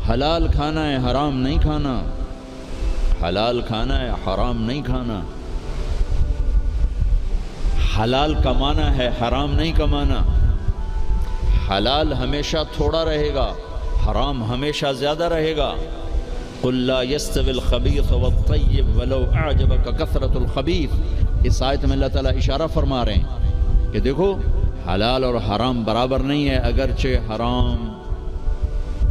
حلال کھانا ہے حرام نہیں کھانا، حلال کھانا ہے حرام نہیں کھانا، حلال کمانا ہے حرام نہیں کمانا، حلال ہمیشہ تھوڑا رہے گا، حرام ہمیشہ زیادہ رہے گا۔ قل لا يستوي الخبيث والطيب ولو اعجبك كثرة الخبيث، اس آیت میں اللہ تعالیٰ اشارہ فرما رہے ہیں کہ دیکھو حلال اور حرام برابر نہیں ہے، اگرچہ حرام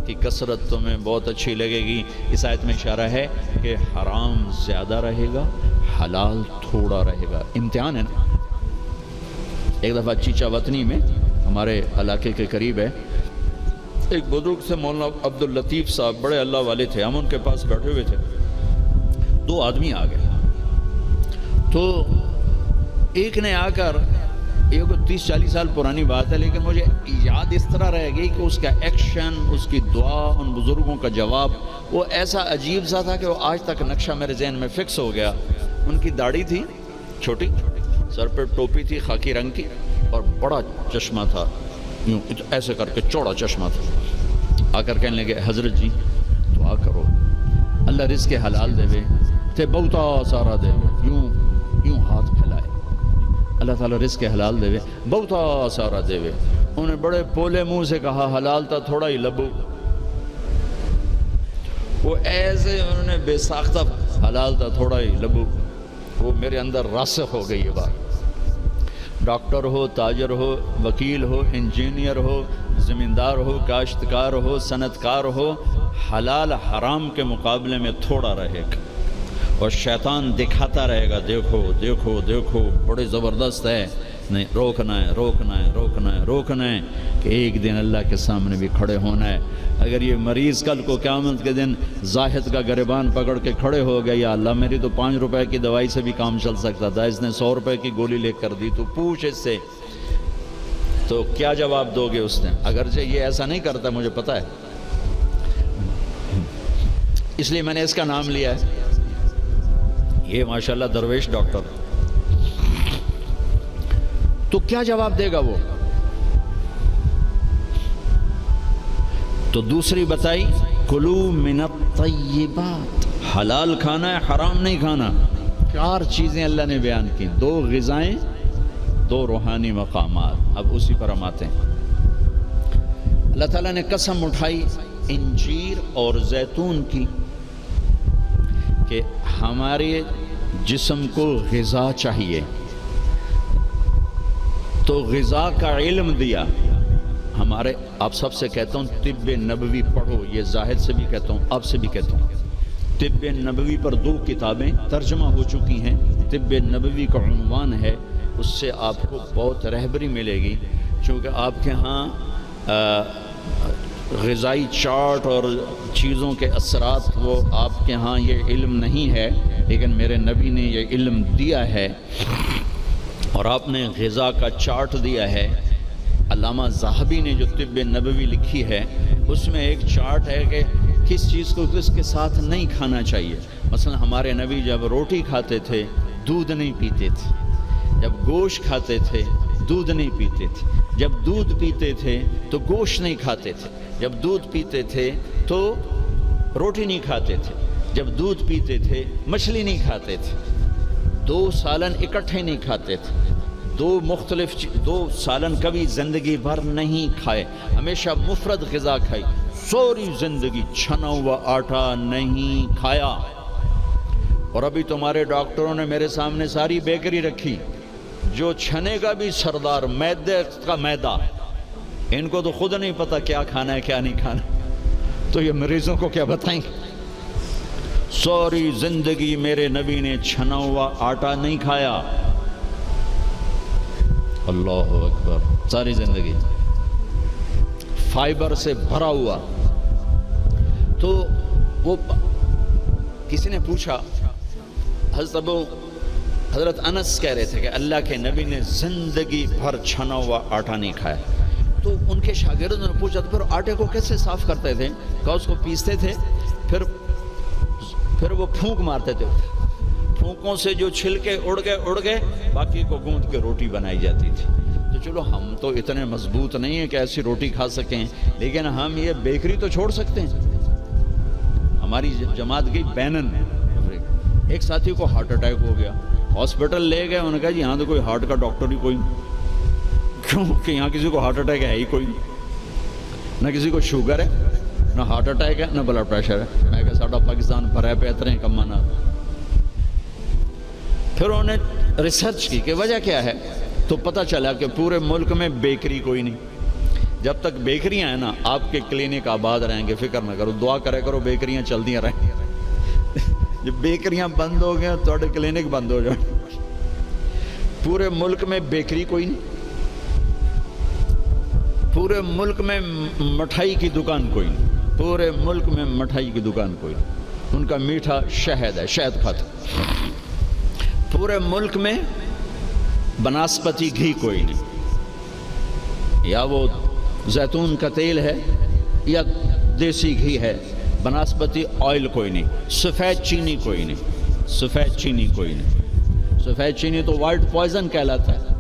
کی کثرت تمہیں بہت اچھی لگے گی، اس آیت میں اشارہ ہے کہ حرام زیادہ رہے گا، حلال تھوڑا رہے گا۔ امتحان ہے نا۔ ایک دفعہ چیچا وطنی میں ہمارے علاقے کے قریب ہے، ایک بزرگ سے مولانا عبداللطیف صاحب بڑے اللہ والے تھے، ہم ان کے پاس بیٹھے ہوئے تھے، دو آدمی آ گئے، تو ایک نے آ کر، یہ 30-40 سال پرانی بات ہے لیکن مجھے یاد اس طرح رہ گئی کہ اس کا ایکشن، اس کی دعا، ان بزرگوں کا جواب وہ ایسا عجیب سا تھا کہ وہ آج تک نقشہ میرے ذہن میں فکس ہو گیا۔ ان کی داڑھی تھی چھوٹی، سر پہ ٹوپی تھی خاکی رنگ کی، اور بڑا چشمہ تھا، یوں ایسے کر کے چوڑا چشمہ تھا۔ آ کر کہنے لگے حضرت جی دعا کرو اللہ رزق حلال دے وے تے بہتا سارا دے وے، یوں ہاتھ پھیلائے، اللہ تعالیٰ رزق حلال دے وے بہتا سارا دے وے۔ انہوں نے بڑے پولے منہ سے کہا حلال تا تھوڑا ہی لبو، وہ ایسے انہوں نے بے ساختہ حلال تا تھوڑا ہی لبو، وہ میرے اندر راسخ ہو گئی یہ بات۔ ڈاکٹر ہو، تاجر ہو، وکیل ہو، انجینئر ہو، زمیندار ہو، کاشتکار ہو، صنعت کار ہو، حلال حرام کے مقابلے میں تھوڑا رہے گا، اور شیطان دکھاتا رہے گا دیکھو دیکھو دیکھو بڑے زبردست ہے، نہیں روکنا ہے روکنا ہے روکنا ہے روکنا ہے کہ ایک دن اللہ کے سامنے بھی کھڑے ہونا ہے۔ اگر یہ مریض کل کو قیامت کے دن زاہد کا گریبان پکڑ کے کھڑے ہو گئے، یا اللہ میری تو 5 روپے کی دوائی سے بھی کام چل سکتا تھا، اس نے 100 روپے کی گولی لے کر دی، تو پوچھ اس سے، تو کیا جواب دو گے اس نے؟ اگرچہ یہ ایسا نہیں کرتا مجھے پتہ ہے، اس لیے میں نے اس کا نام لیا ہے، یہ ماشاءاللہ درویش ڈاکٹر۔ تو کیا جواب دے گا وہ؟ تو دوسری بتائی کلو من الطیبات، حلال کھانا ہے حرام نہیں کھانا۔ 4 چیزیں اللہ نے بیان کی، 2 غذائیں، 2 روحانی مقامات۔ اب اسی پر ہم آتے ہیں۔ اللہ تعالیٰ نے قسم اٹھائی انجیر اور زیتون کی کہ ہمارے جسم کو غذا چاہیے، تو غذا کا علم دیا ہمارے۔ آپ سب سے کہتا ہوں طب نبوی پڑھو، یہ زاہد سے بھی کہتا ہوں، آپ سے بھی کہتا ہوں۔ طب نبوی پر 2 کتابیں ترجمہ ہو چکی ہیں، طب نبوی کا عنوان ہے، اس سے آپ کو بہت رہبری ملے گی، چونکہ آپ کے ہاں غذائی چارٹ اور چیزوں کے اثرات وہ آپ کے ہاں یہ علم نہیں ہے، لیکن میرے نبی نے یہ علم دیا ہے، اور آپ نے غذا کا چارٹ دیا ہے۔ علامہ ذہبی نے جو طب نبوی لکھی ہے اس میں ایک چارٹ ہے کہ کس چیز کو کس کے ساتھ نہیں کھانا چاہیے۔ مثلا ہمارے نبی جب روٹی کھاتے تھے دودھ نہیں پیتے تھے، جب گوشت کھاتے تھے دودھ نہیں پیتے تھے، جب دودھ پیتے تھے تو گوشت نہیں کھاتے تھے، جب دودھ پیتے تھے تو روٹی نہیں کھاتے تھے، جب دودھ پیتے تھے مچھلی نہیں کھاتے تھے، 2 سالن اکٹھے نہیں کھاتے تھے، 2 سالن کبھی زندگی بھر نہیں کھائے، ہمیشہ مفرد غذا کھائی، سوری زندگی چھنا ہوا آٹا نہیں کھایا۔ اور ابھی تمہارے ڈاکٹروں نے میرے سامنے ساری بیکری رکھی، جو چھنے کا بھی سردار، میدے کا میدا، ان کو تو خود نہیں پتا کیا کھانا ہے کیا نہیں کھانا، تو یہ مریضوں کو کیا بتائیں گے؟ سوری زندگی میرے نبی نے چھنا ہوا آٹا نہیں کھایا۔ اللہ اکبر، ساری زندگی فائبر سے بھرا ہوا۔ تو وہ کسی نے پوچھا، حضرت انس کہہ رہے تھے کہ اللہ کے نبی نے زندگی بھر چھنا ہوا آٹا نہیں کھایا۔ تو ان کے شاگردوں نے پوچھا تو پھر آٹے کو کیسے صاف کرتے تھے؟ کہا اس کو پیستے تھے، پھر وہ پھونک مارتے تھے، پھونکوں سے جو چھلکے اڑ گئے باقی کو گوندھ کے روٹی بنائی جاتی تھی۔ تو چلو ہم تو اتنے مضبوط نہیں ہیں کہ ایسی روٹی کھا سکیں، لیکن ہم یہ بیکری تو چھوڑ سکتے ہیں، ہماری جماعت گئی بینن، ایک ساتھی کو ہارٹ اٹیک ہو گیا، ہاسپٹل لے گئے، انہوں نے کہا جی یہاں تو کوئی ہارٹ کا ڈاکٹر ہی کوئی نہیں، کیوں کہ یہاں کسی کو ہارٹ اٹیک ہے ہی کوئی نہیں، نہ کسی کو شوگر ہے، نہ ہارٹ اٹیک ہے، نہ بلڈ پریشر ہے۔ میں کہا ساڈا پاکستان بھرا پہ اتنے کمانا۔ پھر انہوں نے ریسرچ کی کہ وجہ کیا ہے، تو پتہ چلا کہ پورے ملک میں بیکری کوئی نہیں۔ جب تک بیکریاں ہیں نا آپ کے کلینک آباد رہیں گے، فکر نہ کرو، دعا کرے کرو بیکریاں چلدیاں رہیں۔ جب بیکریاں بند ہو گئے تو کلینک بند ہو جائیں۔ پورے ملک میں بیکری کوئی نہیں، پورے ملک میں مٹھائی کی دکان کوئی نہیں، پورے ملک میں مٹھائی کی دکان کوئی نہیں، ان کا میٹھا شہد ہے، شہد کھاتے۔ پورے ملک میں بناسپتی گھی کوئی نہیں، یا وہ زیتون کا تیل ہے یا دیسی گھی ہے، بناسپتی آئل کوئی نہیں، سفید چینی کوئی نہیں، سفید چینی کوئی نہیں، سفید چینی تو وائٹ پوائزن کہلاتا ہے۔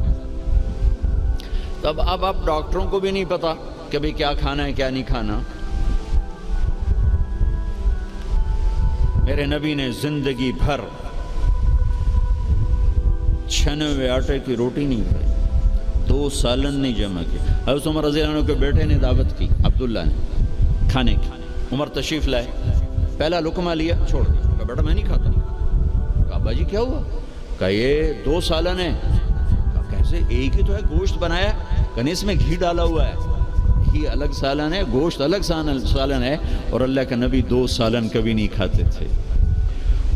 تب اب ڈاکٹروں کو بھی نہیں پتا کہ بھئی کیا کھانا ہے کیا نہیں کھانا۔ میرے نبی نے زندگی بھر چھنے ہوئے آٹے کی روٹی نہیں کھائی، 2 سالن نہیں جمع کی۔ حضرت عمر رضی اللہ عنہ کے بیٹے نے دعوت کی، عبداللہ نے، کھانے کی۔ عمر تشریف لائے، پہلا لقمہ لیا، چھوڑ دیا، کہا بیٹا میں نہیں کھاتا۔ کہا ابا جی کیا ہوا؟ کہا یہ 2 سالن ہے۔ کہا کیسے؟ ایک ہی تو ہے، گوشت بنایا، کہا اس میں گھی ڈالا ہوا ہے، گھی الگ سالن ہے، گوشت الگ سالن ہے، اور اللہ کے نبی 2 سالن کبھی نہیں کھاتے تھے۔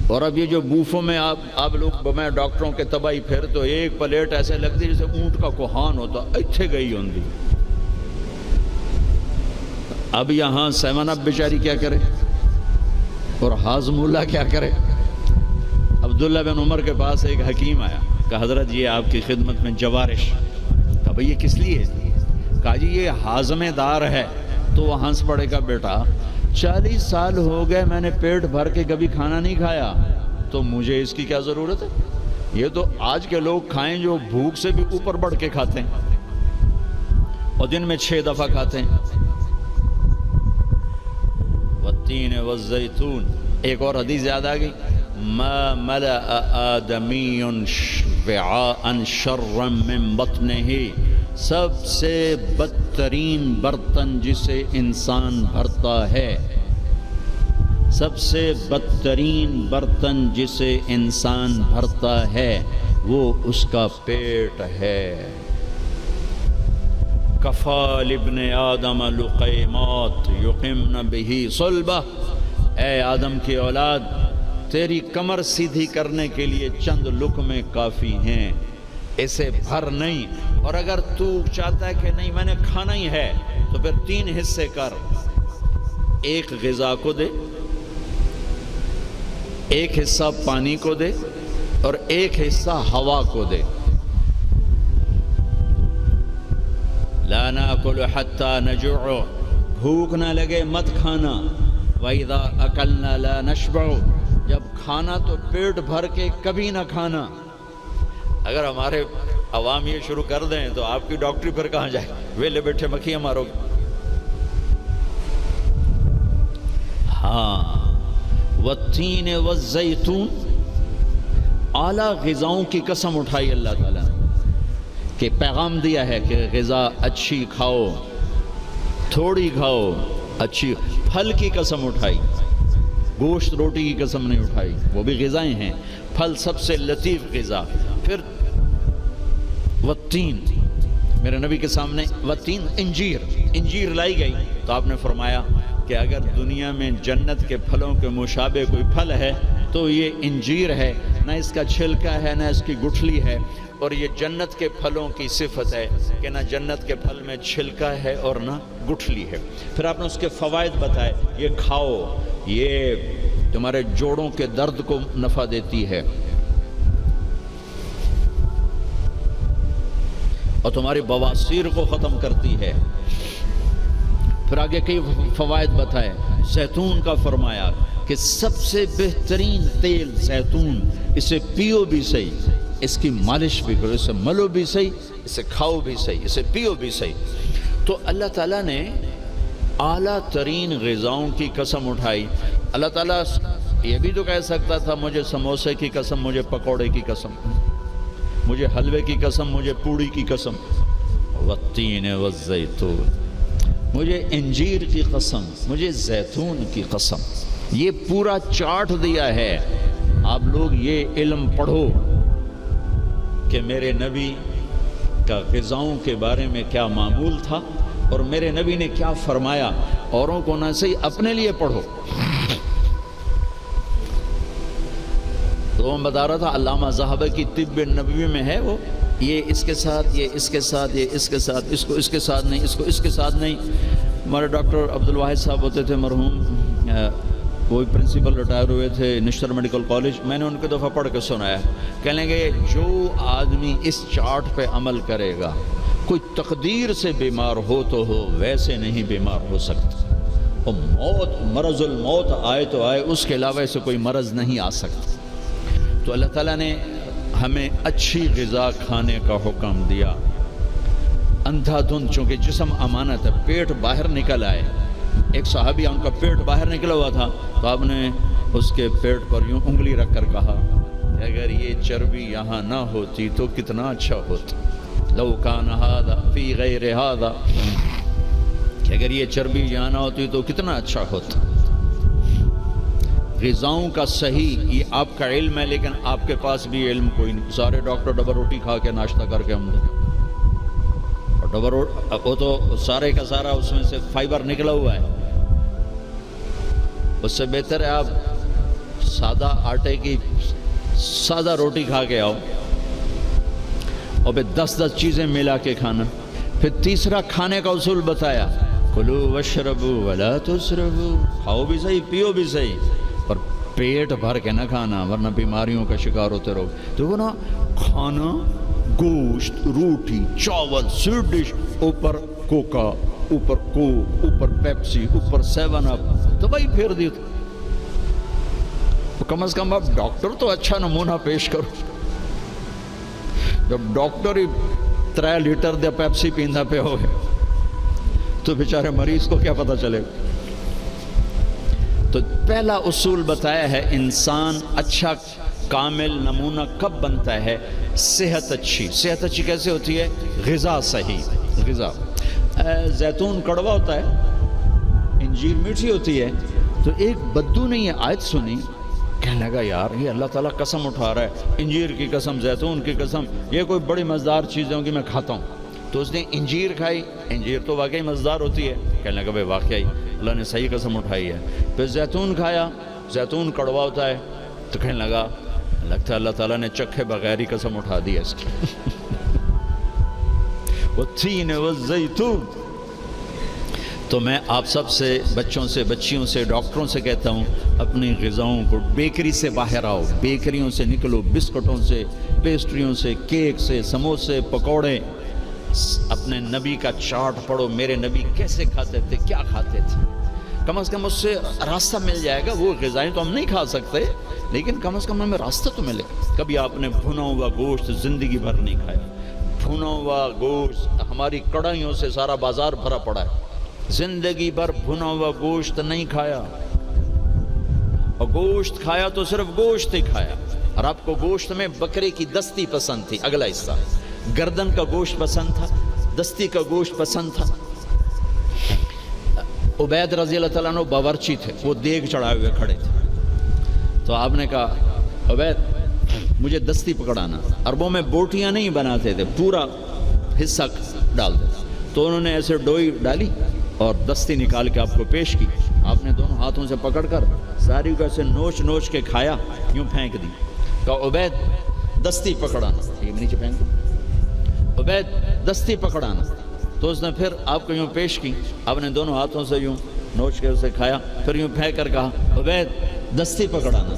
اور اب یہ جو بوفوں میں آپ لوگ میں ڈاکٹروں کے تباہی پھر تو ایک پلیٹ ایسے لگتی جیسے اونٹ کا کوہان ہوتا، اتھے گئی ہوندی۔ اب یہاں 7 اپ بیچاری کیا کرے اور ہاضم اللہ کیا کرے؟ عبداللہ بن عمر کے پاس ایک حکیم آیا، کہا حضرت یہ آپ کی خدمت میں جوارش۔ کہا بھئی یہ کس لیے؟ کہا جی یہ ہاضمے دار ہے۔ تو وہ ہنس پڑے گا، بیٹا 40 سال ہو گئے میں نے پیٹ بھر کے کبھی کھانا نہیں کھایا، تو مجھے اس کی کیا ضرورت ہے؟ یہ تو آج کے لوگ کھائیں جو بھوک سے بھی اوپر بڑھ کے کھاتے ہیں اور دن میں 6 دفعہ کھاتے ہیں۔ والتین والزیتون، ایک اور حدیث یاد آ گئی، ما ملأ آدمی وعاء شرا من بطنہ، سب سے بدترین برتن جسے انسان بھرتا ہے، سب سے بدترین برتن جسے انسان بھرتا ہے وہ اس کا پیٹ ہے۔ کفا لابن آدم لقیمات یقمن بہ صلبہ، اے آدم کی اولاد تیری کمر سیدھی کرنے کے لیے چند لقمے کافی ہیں، اسے بھر نہیں۔ اور اگر تو چاہتا ہے کہ نہیں میں نے کھانا ہی ہے تو پھر 3 حصے کر، ایک غذا کو دے، ایک حصہ پانی کو دے، اور ایک حصہ ہوا کو دے۔ لا ناکل حتی نجوع، بھوک نہ لگے مت کھانا۔ وَإِذَا أَكَلْنَا لَا نَشْبَعُ، جب کھانا تو پیٹ بھر کے کبھی نہ کھانا۔ اگر ہمارے عوام یہ شروع کر دیں تو آپ کی ڈاکٹری پھر کہاں جائے؟ ویلے بیٹھے مکھیاں مارو گے۔ ہاں، والتین والزیتون، اعلیٰ غذاؤں کی قسم اٹھائی اللہ تعالیٰ نے کہ پیغام دیا ہے کہ غذا اچھی کھاؤ، تھوڑی کھاؤ، اچھی۔ پھل کی قسم اٹھائی، گوشت روٹی کی قسم نہیں اٹھائی، وہ بھی غذائیں ہیں، پھل سب سے لطیف غذا۔ پھر والتین، میرے نبی کے سامنے والتین، انجیر لائی گئی تو آپ نے فرمایا کہ اگر دنیا میں جنت کے پھلوں کے مشابہ کوئی پھل ہے تو یہ انجیر ہے، نہ اس کا چھلکا ہے نہ اس کی گٹھلی ہے، اور یہ جنت کے پھلوں کی صفت ہے کہ نہ جنت کے پھل میں چھلکا ہے اور نہ گٹھلی ہے۔ پھر آپ نے اس کے فوائد بتائے، یہ کھاؤ، یہ تمہارے جوڑوں کے درد کو نفع دیتی ہے اور تمہاری بواسیر کو ختم کرتی ہے۔ پھر آگے کئی فوائد بتائے، زیتون کا فرمایا کہ سب سے بہترین تیل زیتون، اسے پیو بھی صحیح، اس کی مالش بھی کرو، اسے ملو بھی صحیح، اسے کھاؤ بھی صحیح، اسے پیو بھی صحیح۔ تو اللہ تعالیٰ نے اعلیٰ ترین غذاؤں کی قسم اٹھائی۔ اللہ تعالیٰ یہ بھی تو کہہ سکتا تھا مجھے سموسے کی قسم، مجھے پکوڑے کی قسم، مجھے حلوے کی قسم، مجھے پوڑی کی قسم، والتین والزیتون، مجھے انجیر کی قسم، مجھے زیتون کی قسم۔ یہ پورا چارٹ دیا ہے۔ آپ لوگ یہ علم پڑھو کہ میرے نبی کا غذاؤں کے بارے میں کیا معمول تھا اور میرے نبی نے کیا فرمایا۔ اوروں کو نہ صحیح، اپنے لیے پڑھو۔ تو میں بتا رہا تھا علامہ ذہبی کی طب نبوی میں ہے وہ، یہ اس کے ساتھ، یہ اس کے ساتھ، یہ اس کے ساتھ، اس کو اس کے ساتھ نہیں، اس کو اس کے ساتھ نہیں۔ ہمارے ڈاکٹر عبدالواحد صاحب ہوتے تھے مرحوم، وہی پرنسپل ریٹائر ہوئے تھے نشتر میڈیکل کالج، میں نے ان کو دفعہ پڑھ کے سنایا، کہنے گے جو آدمی اس چارٹ پہ عمل کرے گا، کوئی تقدیر سے بیمار ہو تو ہو، ویسے نہیں بیمار ہو سکتا۔ اور موت، مرض الموت آئے تو آئے، اس کے علاوہ سے کوئی مرض نہیں آ سکتا۔ تو اللہ تعالیٰ نے ہمیں اچھی غذا کھانے کا حکم دیا۔ اندھا دھند، چونکہ جسم امانت ہے، پیٹ باہر نکل آئے۔ ایک صحابی ان کا پیٹ باہر نکلا ہوا تھا، تو آپ نے اس کے پیٹ پر یوں انگلی رکھ کر کہا کہ اگر یہ چربی یہاں نہ ہوتی تو کتنا اچھا ہوتا، لو کان ھذا فی غیر ھذا، کہ اگر یہ چربی یہاں نہ ہوتی تو کتنا اچھا ہوتا۔ غذاؤں کا صحیح یہ آپ کا علم ہے، لیکن آپ کے پاس بھی علم کوئی نہیں۔ سارے ڈاکٹر ڈبل روٹی کھا کے ناشتہ کر کے ہم نے، اور ڈبل روٹی وہ تو سارے کا سارا اس میں سے فائبر نکلا ہوا ہے۔ اس سے بہتر ہے آپ سادہ آٹے کی سادہ روٹی کھا کے آؤ، اور پھر 10 چیزیں ملا کے کھانا۔ پھر تیسرا کھانے کا اصول بتایا، کلوا واشربوا ولا تسرفوا، کھاؤ بھی صحیح، پیو بھی صحیح، پر پیٹ بھر کے نہ کھانا، ورنہ بیماریوں کا شکار ہوتے رہو۔ تو وہ نا کھانا، گوشت، روٹی، چاول، سویٹ ڈش، اوپر کوکا، اوپر کوک، اوپر پیپسی، اوپر 7 اپ، دوائی پھیر دی۔ تو کم از کم آپ ڈاکٹر تو اچھا نمونہ پیش کرو۔ جب ڈاکٹر ہی 3 لیٹر دے پیپسی پیندا پہ ہوئے تو بیچارے مریض کو کیا پتہ چلے گا۔ تو پہلا اصول بتایا ہے، انسان اچھا کامل نمونہ کب بنتا ہے؟ صحت اچھی۔ صحت اچھی کیسے ہوتی ہے؟ غذا صحیح۔ غذا، زیتون کڑوا ہوتا ہے، انجیر میٹھی ہوتی ہے۔ تو ایک بدو نے یہ آیت سنی، کہنے لگا یار یہ اللہ تعالیٰ قسم اٹھا رہا ہے، انجیر کی قسم، زیتون کی قسم، یہ کوئی بڑی مزیدار چیزیں ہوں گی، میں کھاتا ہوں۔ تو اس نے انجیر کھائی، انجیر تو واقعی مزیدار ہوتی ہے، کہنے لگا بھائی واقعی اللہ نے صحیح قسم اٹھائی ہے۔ پھر زیتون کھایا، زیتون کڑوا ہوتا ہے، تو کہنے لگا لگتا ہے اللہ تعالیٰ نے چکھے بغیر ہی قسم اٹھا دی ہے اس کی۔ والتین والزیتون۔ تو میں آپ سب سے، بچوں سے، بچیوں سے، ڈاکٹروں سے کہتا ہوں، اپنی غذاؤں کو، بیکری سے باہر آؤ، بیکریوں سے نکلو، بسکٹوں سے، پیسٹریوں سے، کیک سے، سموسے، پکوڑے۔ اپنے نبی کا چارٹ پڑھو، میرے نبی کیسے کھاتے تھے، کیا کھاتے تھے، کم از کم اس سے راستہ مل جائے گا۔ وہ غذائیں تو ہم نہیں کھا سکتے، لیکن کم از کم ہمیں راستہ تو ملے۔ کبھی آپ نے بھنا ہوا گوشت زندگی بھر نہیں کھایا، بھنا ہوا گوشت، ہماری کڑھائیوں سے سارا بازار بھرا پڑا ہے، زندگی بھر بھنا ہوا گوشت نہیں کھایا، اور گوشت کھایا تو صرف گوشت ہی کھایا۔ اور آپ کو گوشت میں بکرے کی دستی پسند تھی، اگلا حصہ گردن کا گوشت پسند تھا، دستی کا گوشت پسند تھا۔ عبید رضی اللہ تعالیٰ عنہ باورچی تھے، وہ دیگ چڑھائے ہوئے کھڑے تھے، تو آپ نے کہا عبید مجھے دستی پکڑانا۔ عربوں میں بوٹیاں نہیں بناتے تھے، پورا حصہ ڈال دیتے، تو انہوں نے ایسے ڈوئی ڈالی اور دستی نکال کے آپ کو پیش کی۔ آپ نے دونوں ہاتھوں سے پکڑ کر ساری کو ایسے نوچ نوچ کے کھایا، یوں پھینک دی، کہا عبید دستی پکڑانا، یہ نیچے پھینک دی، عبید دستی پکڑانا۔ تو اس نے پھر آپ کو یوں پیش کی، آپ نے دونوں ہاتھوں سے یوں نوچ کے اسے کھایا، پھر یوں پھینک کر کہا عبید دستی پکڑانا۔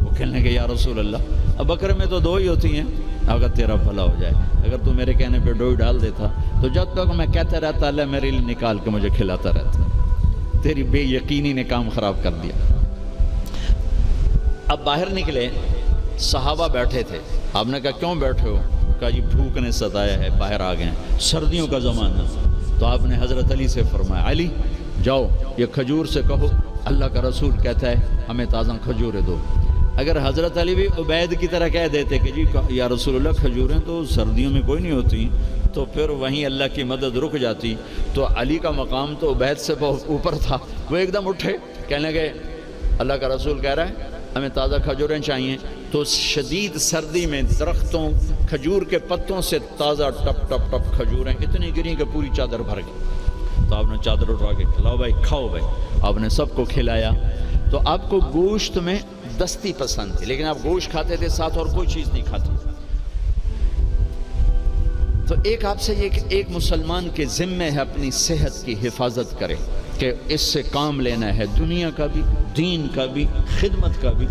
وہ کہنے لگے یا رسول اللہ، اب بکرے میں تو 2 ہی ہوتی ہیں، اگر تیرا بھلا ہو جائے، اگر تو میرے کہنے پہ ڈوئی ڈال دیتا تو جب تک میں کہتا رہتا اللہ میرے لیے نکال کے مجھے کھلاتا رہتا، تیری بے یقینی نے کام خراب کر دیا۔ اب باہر نکلے، صحابہ بیٹھے تھے، آپ نے کہا کیوں بیٹھے ہو؟ کہا جی بھوک نے ستایا ہے، باہر آ گئے ہیں، سردیوں کا زمانہ۔ تو آپ نے حضرت علی سے فرمایا علی جاؤ یہ کھجور سے کہو اللہ کا رسول کہتا ہے ہمیں تازہ کھجوریں دو۔ اگر حضرت علی بھی عبید کی طرح کہہ دیتے کہ جی یا رسول اللہ کھجوریں تو سردیوں میں کوئی نہیں ہوتی، تو پھر وہیں اللہ کی مدد رک جاتی۔ تو علی کا مقام تو عبید سے بہت اوپر تھا، وہ ایک دم اٹھے کہنے لگے اللہ کا رسول کہہ رہا ہے ہمیں تازہ کھجوریں چاہیے۔ تو شدید سردی میں درختوں کھجور کے پتوں سے تازہ ٹپ ٹپ ٹپ کھجوریں اتنی گریں کہ پوری چادر بھر گئی۔ تو آپ نے چادر اٹھا کے کھلاؤ بھائی، کھاؤ بھائی، آپ نے سب کو کھلایا۔ تو آپ کو گوشت میں دستی پسند تھی، لیکن آپ گوشت کھاتے تھے ساتھ اور کوئی چیز نہیں کھاتے۔ تو ایک آپ سے یہ کہ ایک مسلمان کے ذمے ہے اپنی صحت کی حفاظت کرے، کہ اس سے کام لینا ہے دنیا کا بھی، دین کا بھی، خدمت کا بھی۔